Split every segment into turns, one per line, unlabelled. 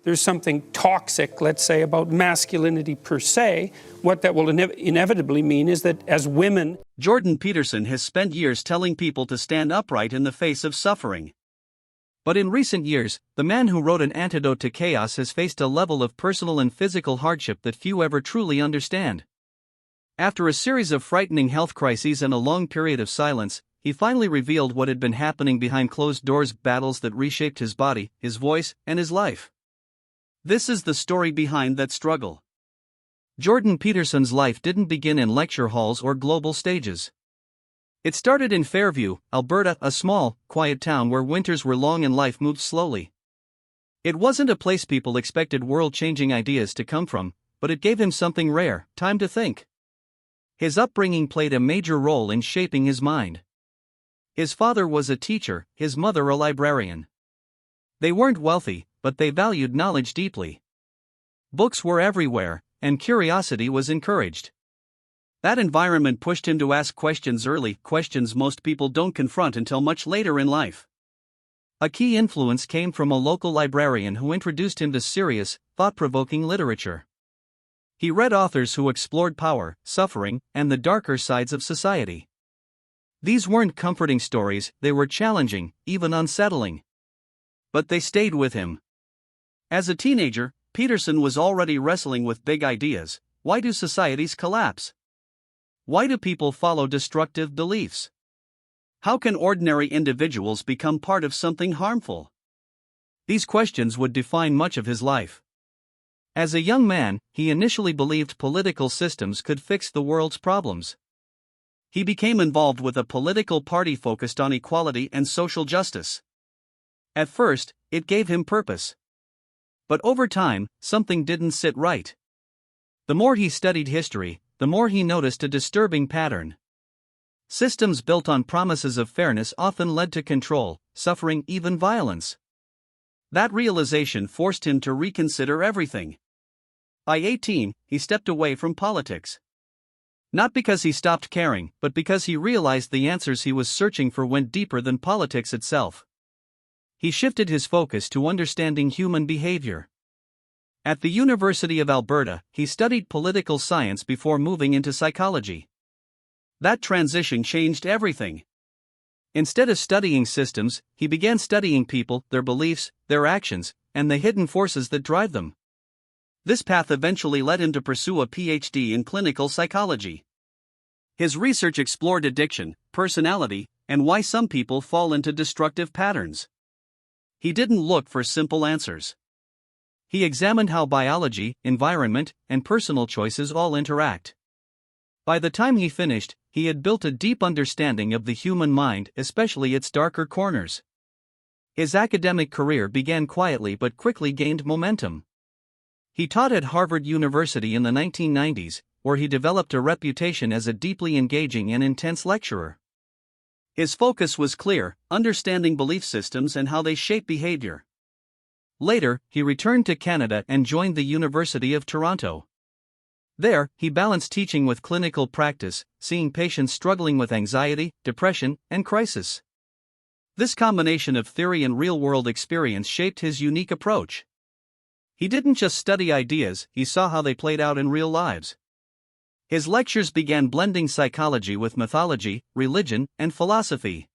there's something toxic, let's say, about masculinity per se, what that will inevitably mean is that as women...
Jordan Peterson has spent years telling people to stand upright in the face of suffering. But in recent years, the man who wrote An Antidote to Chaos has faced a level of personal and physical hardship that few ever truly understand. After a series of frightening health crises and a long period of silence, he finally revealed what had been happening behind closed doors, battles that reshaped his body, his voice, and his life. This is the story behind that struggle. Jordan Peterson's life didn't begin in lecture halls or global stages. It started in Fairview, Alberta, a small, quiet town where winters were long and life moved slowly. It wasn't a place people expected world-changing ideas to come from, but it gave him something rare: time to think. His upbringing played a major role in shaping his mind. His father was a teacher, his mother a librarian. They weren't wealthy, but they valued knowledge deeply. Books were everywhere, and curiosity was encouraged. That environment pushed him to ask questions early, questions most people don't confront until much later in life. A key influence came from a local librarian who introduced him to serious, thought-provoking literature. He read authors who explored power, suffering, and the darker sides of society. These weren't comforting stories, they were challenging, even unsettling. But they stayed with him. As a teenager, Peterson was already wrestling with big ideas. Why do societies collapse? Why do people follow destructive beliefs? How can ordinary individuals become part of something harmful? These questions would define much of his life. As a young man, he initially believed political systems could fix the world's problems. He became involved with a political party focused on equality and social justice. At first, it gave him purpose. But over time, something didn't sit right. The more he studied history, the more he noticed a disturbing pattern. Systems built on promises of fairness often led to control, suffering, even violence. That realization forced him to reconsider everything. By 18, he stepped away from politics. Not because he stopped caring, but because he realized the answers he was searching for went deeper than politics itself. He shifted his focus to understanding human behavior. At the University of Alberta, he studied political science before moving into psychology. That transition changed everything. Instead of studying systems, he began studying people, their beliefs, their actions, and the hidden forces that drive them. This path eventually led him to pursue a PhD in clinical psychology. His research explored addiction, personality, and why some people fall into destructive patterns. He didn't look for simple answers. He examined how biology, environment, and personal choices all interact. By the time he finished, he had built a deep understanding of the human mind, especially its darker corners. His academic career began quietly but quickly gained momentum. He taught at Harvard University in the 1990s, where he developed a reputation as a deeply engaging and intense lecturer. His focus was clear: understanding belief systems and how they shape behavior. Later, he returned to Canada and joined the University of Toronto. There, he balanced teaching with clinical practice, seeing patients struggling with anxiety, depression, and crisis. This combination of theory and real-world experience shaped his unique approach. He didn't just study ideas, he saw how they played out in real lives. His lectures began blending psychology with mythology, religion, and philosophy.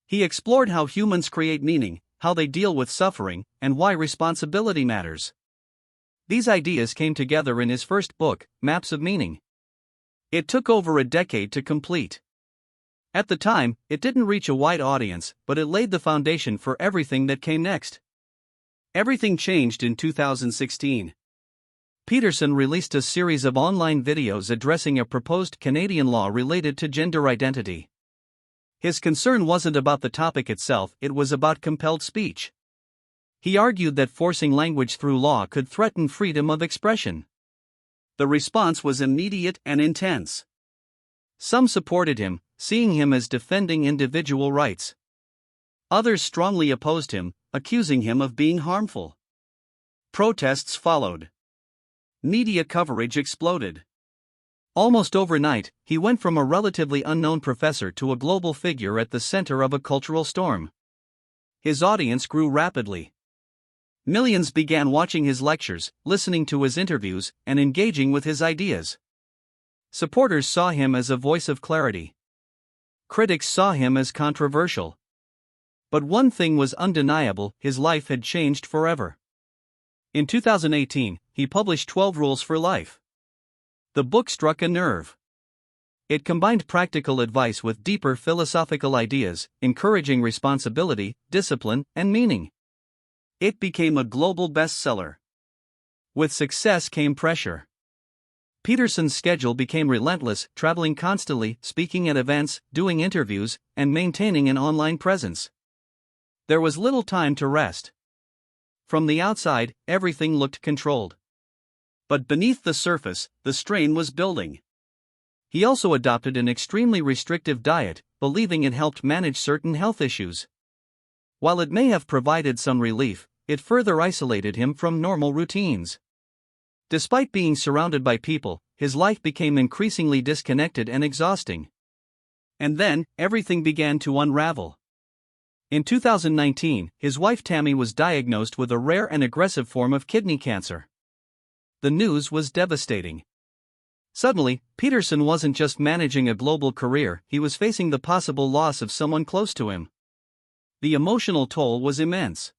He explored how humans create meaning, how they deal with suffering, and why responsibility matters. These ideas came together in his first book, Maps of Meaning. It took over a decade to complete. At the time, it didn't reach a wide audience, but it laid the foundation for everything that came next. Everything changed in 2016. Peterson released a series of online videos addressing a proposed Canadian law related to gender identity. His concern wasn't about the topic itself, it was about compelled speech. He argued that forcing language through law could threaten freedom of expression. The response was immediate and intense. Some supported him, seeing him as defending individual rights. Others strongly opposed him, accusing him of being harmful. Protests followed. Media coverage exploded. Almost overnight, he went from a relatively unknown professor to a global figure at the center of a cultural storm. His audience grew rapidly. Millions began watching his lectures, listening to his interviews, and engaging with his ideas. Supporters saw him as a voice of clarity. Critics saw him as controversial. But one thing was undeniable: his life had changed forever. In 2018, he published 12 Rules for Life. The book struck a nerve. It combined practical advice with deeper philosophical ideas, encouraging responsibility, discipline, and meaning. It became a global bestseller. With success came pressure. Peterson's schedule became relentless, traveling constantly, speaking at events, doing interviews, and maintaining an online presence. There was little time to rest. From the outside, everything looked controlled. But beneath the surface, the strain was building. He also adopted an extremely restrictive diet, believing it helped manage certain health issues. While it may have provided some relief, it further isolated him from normal routines. Despite being surrounded by people, his life became increasingly disconnected and exhausting. And then, everything began to unravel. In 2019, his wife Tammy was diagnosed with a rare and aggressive form of kidney cancer. The news was devastating. Suddenly, Peterson wasn't just managing a global career, he was facing the possible loss of someone close to him. The emotional toll was immense.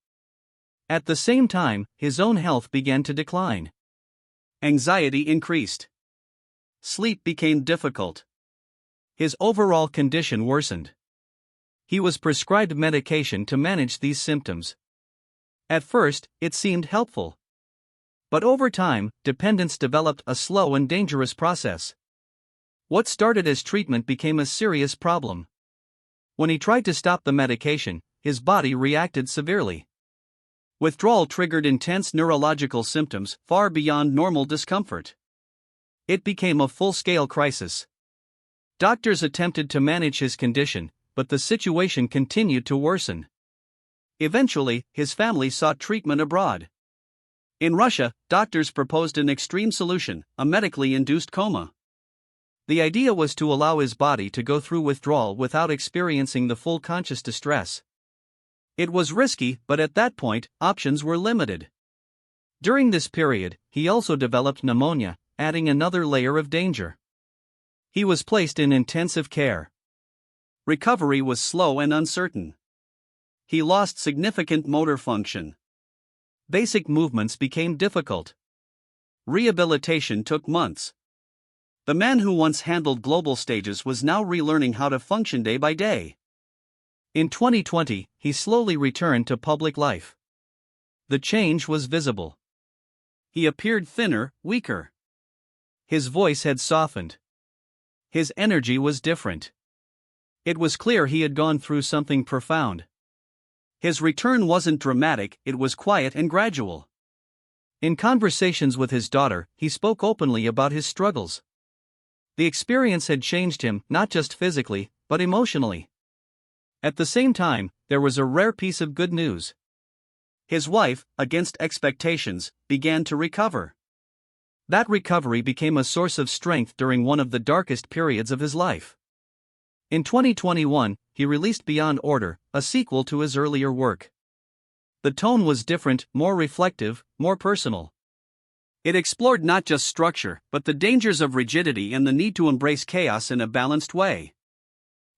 At the same time, his own health began to decline. Anxiety increased. Sleep became difficult. His overall condition worsened. He was prescribed medication to manage these symptoms. At first, it seemed helpful. But over time, dependence developed, a slow and dangerous process. What started as treatment became a serious problem. When he tried to stop the medication, his body reacted severely. Withdrawal triggered intense neurological symptoms far beyond normal discomfort. It became a full-scale crisis. Doctors attempted to manage his condition, but the situation continued to worsen. Eventually, his family sought treatment abroad. In Russia, doctors proposed an extreme solution: a medically induced coma. The idea was to allow his body to go through withdrawal without experiencing the full conscious distress. It was risky, but at that point, options were limited. During this period, he also developed pneumonia, adding another layer of danger. He was placed in intensive care. Recovery was slow and uncertain. He lost significant motor function. Basic movements became difficult. Rehabilitation took months. The man who once handled global stages was now relearning how to function day by day. In 2020, he slowly returned to public life. The change was visible. He appeared thinner, weaker. His voice had softened. His energy was different. It was clear he had gone through something profound. His return wasn't dramatic, it was quiet and gradual. In conversations with his daughter, he spoke openly about his struggles. The experience had changed him, not just physically, but emotionally. At the same time, there was a rare piece of good news. His wife, against expectations, began to recover. That recovery became a source of strength during one of the darkest periods of his life. In 2021, he released Beyond Order, a sequel to his earlier work. The tone was different, more reflective, more personal. It explored not just structure, but the dangers of rigidity and the need to embrace chaos in a balanced way.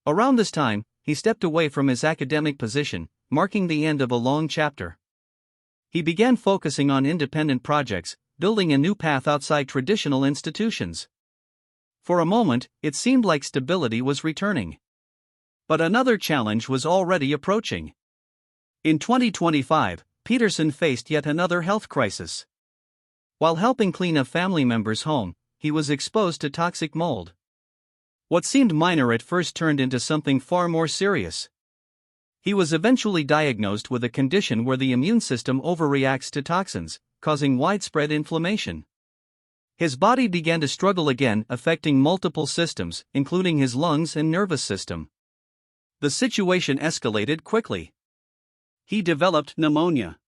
Around this time, he stepped away from his academic position, marking the end of a long chapter. He began focusing on independent projects, building a new path outside traditional institutions. For a moment, it seemed like stability was returning. But another challenge was already approaching. In 2025, Peterson faced yet another health crisis. While helping clean a family member's home, he was exposed to toxic mold. What seemed minor at first turned into something far more serious. He was eventually diagnosed with a condition where the immune system overreacts to toxins, causing widespread inflammation. His body began to struggle again, affecting multiple systems, including his lungs and nervous system. The situation escalated quickly. He developed pneumonia.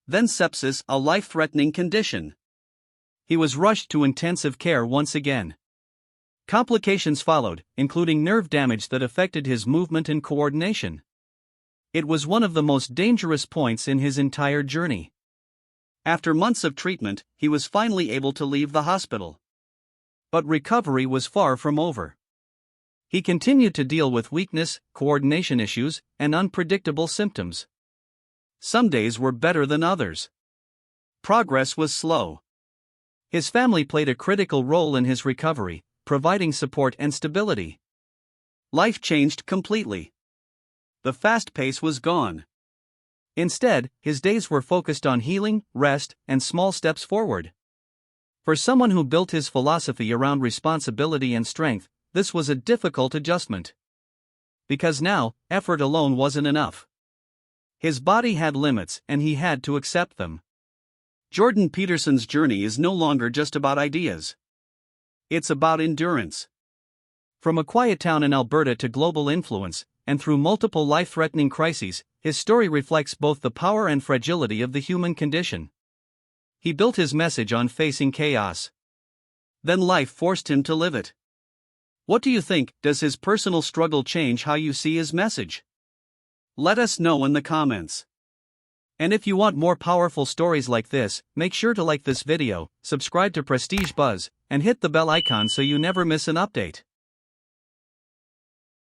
Then sepsis, a life-threatening condition. He was rushed to intensive care once again. Complications followed, including nerve damage that affected his movement and coordination. It was one of the most dangerous points in his entire journey. After months of treatment, he was finally able to leave the hospital. But recovery was far from over. He continued to deal with weakness, coordination issues, and unpredictable symptoms. Some days were better than others. Progress was slow. His family played a critical role in his recovery, providing support and stability. Life changed completely. The fast pace was gone. Instead, his days were focused on healing, rest, and small steps forward. For someone who built his philosophy around responsibility and strength, this was a difficult adjustment. Because now, effort alone wasn't enough. His body had limits, and he had to accept them. Jordan Peterson's journey is no longer just about ideas. It's about endurance. From a quiet town in Alberta to global influence, and through multiple life-threatening crises, his story reflects both the power and fragility of the human condition. He built his message on facing chaos. Then life forced him to live it. What do you think? Does his personal struggle change how you see his message? Let us know in the comments. And if you want more powerful stories like this, make sure to like this video, subscribe to Prestige Buzz, and hit the bell icon so you never miss an update.